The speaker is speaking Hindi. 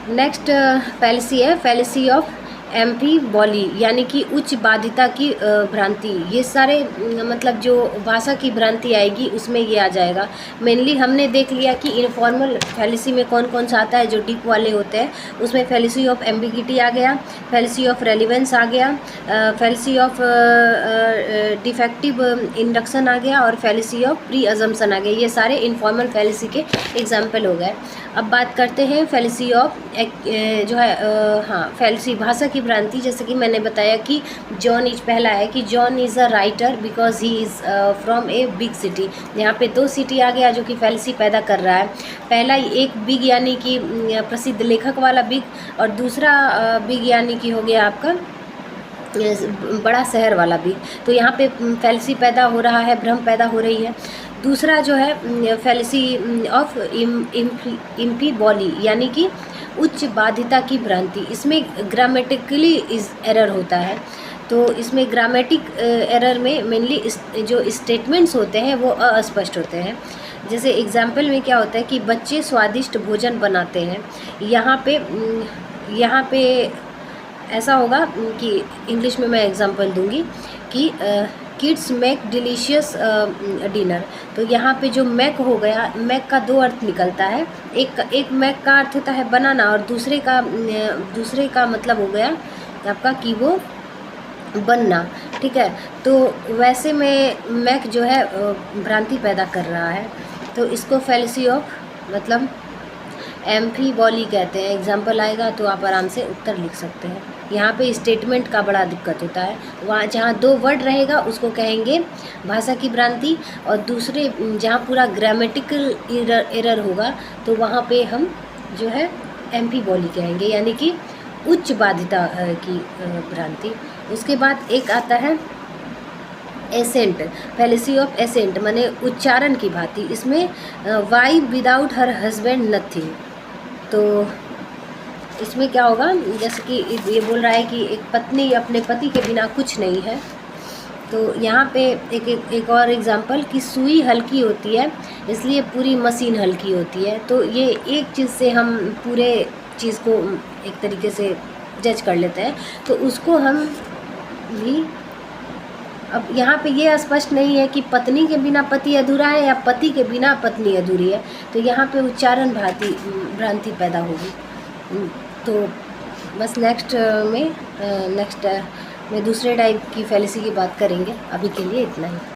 नेक्स्ट फैलेसी है फैलेसी ऑफ एम्फीबॉली, यानी कि उच्च बाध्यता की भ्रांति। ये सारे मतलब जो भाषा की भ्रांति आएगी उसमें ये आ जाएगा। मेनली हमने देख लिया कि इनफॉर्मल फैलेसी में कौन कौन सा आता है, जो डीप वाले होते हैं उसमें फैलेसी ऑफ एम्बिगिटी आ गया, फैलेसी ऑफ रेलिवेंस आ गया, फैलेसी ऑफ डिफेक्टिव इंडक्शन आ गया और फैलेसी ऑफ प्री अजम्पशन आ गया। ये सारे इनफॉर्मल फैलेसी के एग्जाम्पल हो गए। अब बात करते हैं फैलेसी ऑफ जो है फैलेसी भाषा की भ्रांति। जैसे कि मैंने बताया कि जॉन इज पहला है कि John is a writer because he is from a big city. यहाँ पे 2 सिटी आ गया जो कि फैलेसी पैदा कर रहा है। पहला एक बिग यानी कि प्रसिद्ध लेखक वाला बिग, और दूसरा बिग यानी कि हो गया आपका बड़ा शहर वाला भी। तो यहाँ पे फैलेसी पैदा हो रहा है, भ्रम पैदा हो रही है। दूसरा जो है फैलेसी ऑफ इम्फीबॉली, यानी कि उच्च बाध्यता की भ्रांति। इसमें ग्रामेटिकली एरर होता है। तो इसमें ग्रामेटिक एरर में मेनली जो स्टेटमेंट्स होते हैं वो अस्पष्ट होते हैं। जैसे एग्जाम्पल में क्या होता है कि बच्चे स्वादिष्ट भोजन बनाते हैं। यहाँ पे ऐसा होगा कि इंग्लिश में मैं एग्जांपल दूंगी कि किड्स मेक डिलीशियस डिनर। तो यहाँ पे जो मैक हो गया, मैक का 2 अर्थ निकलता है। एक मैक का अर्थ होता है बनाना और दूसरे का मतलब हो गया आपका कि वो बनना। ठीक है, तो वैसे में मैक जो है भ्रांति पैदा कर रहा है। तो इसको फैलेसी ऑफ मतलब एम्फीबॉली कहते हैं। एग्जाम्पल आएगा तो आप आराम से उत्तर लिख सकते हैं। यहाँ पे स्टेटमेंट का बड़ा दिक्कत होता है। वहाँ जहाँ 2 वर्ड रहेगा उसको कहेंगे भाषा की भ्रांति, और दूसरे जहाँ पूरा ग्रामेटिकल एरर होगा तो वहाँ पे हम जो है एम्फीबॉली कहेंगे, यानी कि उच्च बाध्यता की भ्रांति। उसके बाद एक आता है एसेंट, फैलेसी ऑफ एसेंट माने उच्चारण की भांति। इसमें wife without her husband nothing. तो इसमें क्या होगा, जैसे कि ये बोल रहा है कि एक पत्नी अपने पति के बिना कुछ नहीं है। तो यहाँ पे एक और एग्जांपल कि सुई हल्की होती है इसलिए पूरी मशीन हल्की होती है। तो ये एक चीज़ से हम पूरे चीज़ को एक तरीके से जज कर लेते हैं। तो उसको हम भी, अब यहाँ पे ये स्पष्ट नहीं है कि पत्नी के बिना पति अधूरा है या पति के बिना पत्नी अधूरी है। तो यहाँ पे उच्चारण भ्रांति पैदा होगी। तो बस नेक्स्ट में दूसरे टाइप की फैलेसी की बात करेंगे। अभी के लिए इतना ही।